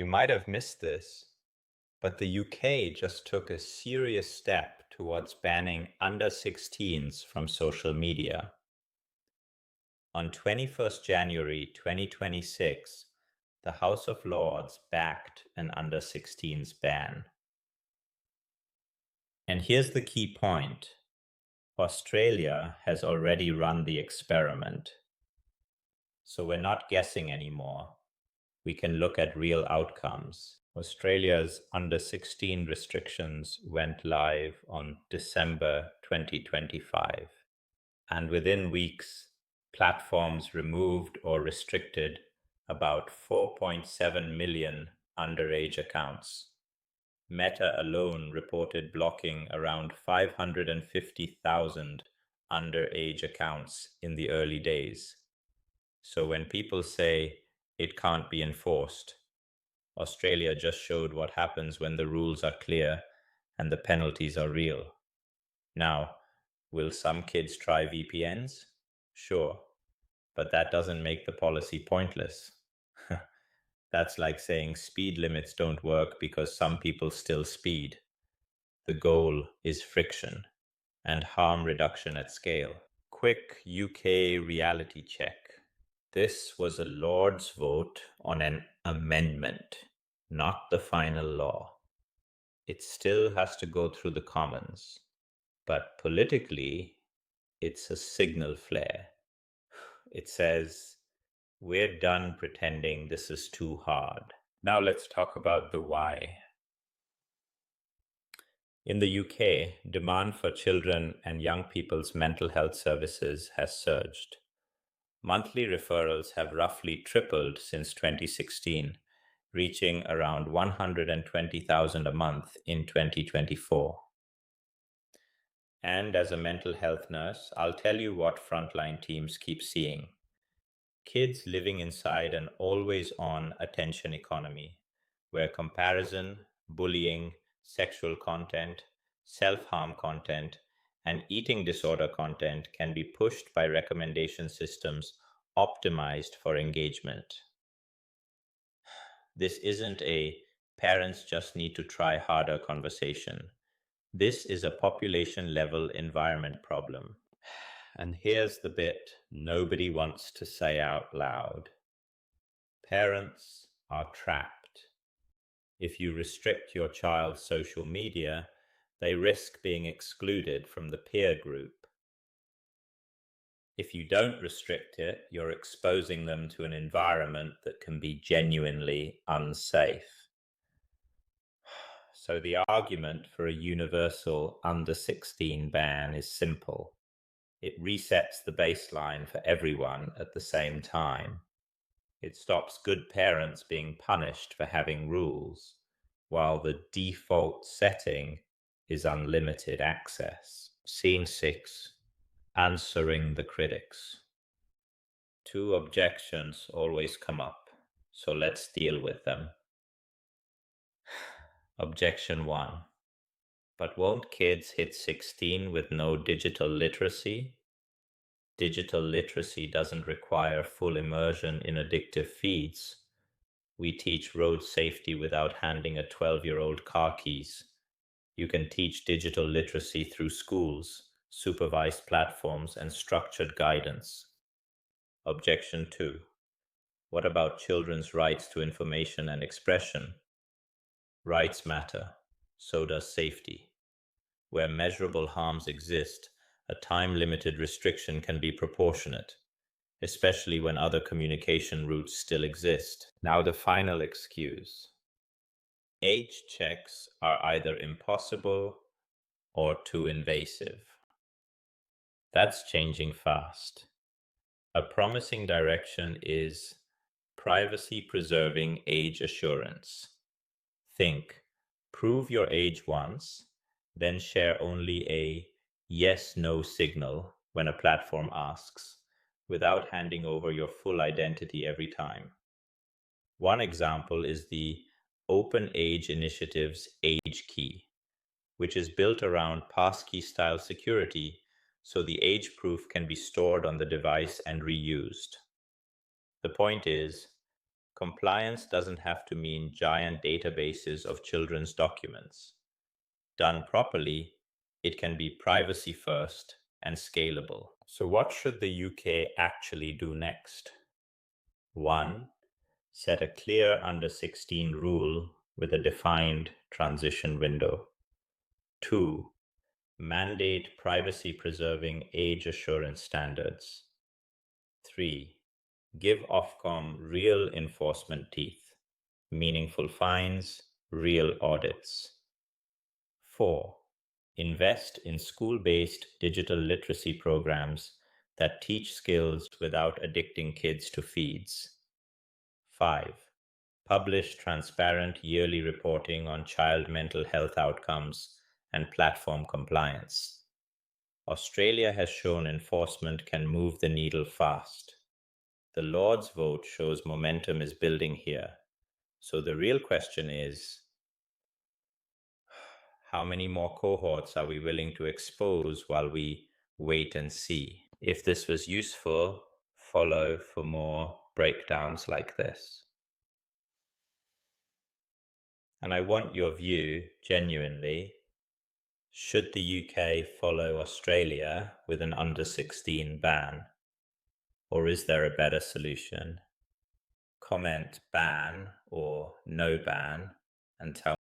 You might have missed this, but the UK just took a serious step towards banning under 16s from social media. On 21st January 2026, the House of Lords backed an under 16s ban. And here's the key point. Australia has already run the experiment. So we're not guessing anymore. We can look at real outcomes. Australia's under 16 restrictions went live on December 2025. And within weeks, platforms removed or restricted about 4.7 million underage accounts. Meta alone reported blocking around 550,000 underage accounts in the early days. So when people say it can't be enforced, Australia just showed what happens when the rules are clear and the penalties are real. Now, will some kids try VPNs? Sure, but that doesn't make the policy pointless. That's like saying speed limits don't work because some people still speed. The goal is friction and harm reduction at scale. Quick UK reality check. This was a Lord's vote on an amendment, not the final law. It still has to go through the Commons, but politically, it's a signal flare. It says, we're done pretending this is too hard. Now let's talk about the why. In the UK, demand for children and young people's mental health services has surged. Monthly referrals have roughly tripled since 2016, reaching around 120,000 a month in 2024. And as a mental health nurse, I'll tell you what frontline teams keep seeing. Kids living inside an always-on attention economy, where comparison, bullying, sexual content, self-harm content, and eating disorder content can be pushed by recommendation systems optimized for engagement. This isn't a parents just need to try harder conversation. This is a population-level environment problem. And here's the bit nobody wants to say out loud. Parents are trapped. If you restrict your child's social media, they risk being excluded from the peer group. If you don't restrict it, you're exposing them to an environment that can be genuinely unsafe. So the argument for a universal under 16 ban is simple. It resets the baseline for everyone at the same time. It stops good parents being punished for having rules, while the default setting is unlimited access. Scene 6. Answering the critics. Two objections always come up, so let's deal with them. Objection 1. But won't kids hit 16 with no digital literacy? Digital literacy doesn't require full immersion in addictive feeds. We teach road safety without handing a 12-year-old car keys. You can teach digital literacy through schools, supervised platforms, and structured guidance. Objection 2. What about children's rights to information and expression? Rights matter, so does safety. Where measurable harms exist, a time-limited restriction can be proportionate, especially when other communication routes still exist. Now the final excuse. Age checks are either impossible or too invasive. That's changing fast. A promising direction is privacy-preserving age assurance. Think, prove your age once, then share only a yes-no signal when a platform asks, without handing over your full identity every time. One example is the OpenAge Initiative's AgeKey, which is built around passkey-style security so the age proof can be stored on the device and reused. The point is, Compliance doesn't have to mean giant databases of children's documents. Done properly, it can be privacy first and scalable. So what should the UK actually do next? 1. Set a clear under 16 rule with a defined transition window. 2. Mandate privacy-preserving age assurance standards. 3. Give Ofcom real enforcement teeth, meaningful fines, real audits. 4. Invest in school-based digital literacy programs that teach skills without addicting kids to feeds. 5. Publish transparent yearly reporting on child mental health outcomes and platform compliance. Australia has shown enforcement can move the needle fast. The Lord's vote shows momentum is building here. So the real question is, how many more cohorts are we willing to expose while we wait and see? If this was useful, follow for more breakdowns like this. And I want your view, genuinely. Should the UK follow Australia with an under 16 ban? Or is there a better solution? Comment ban or no ban and tell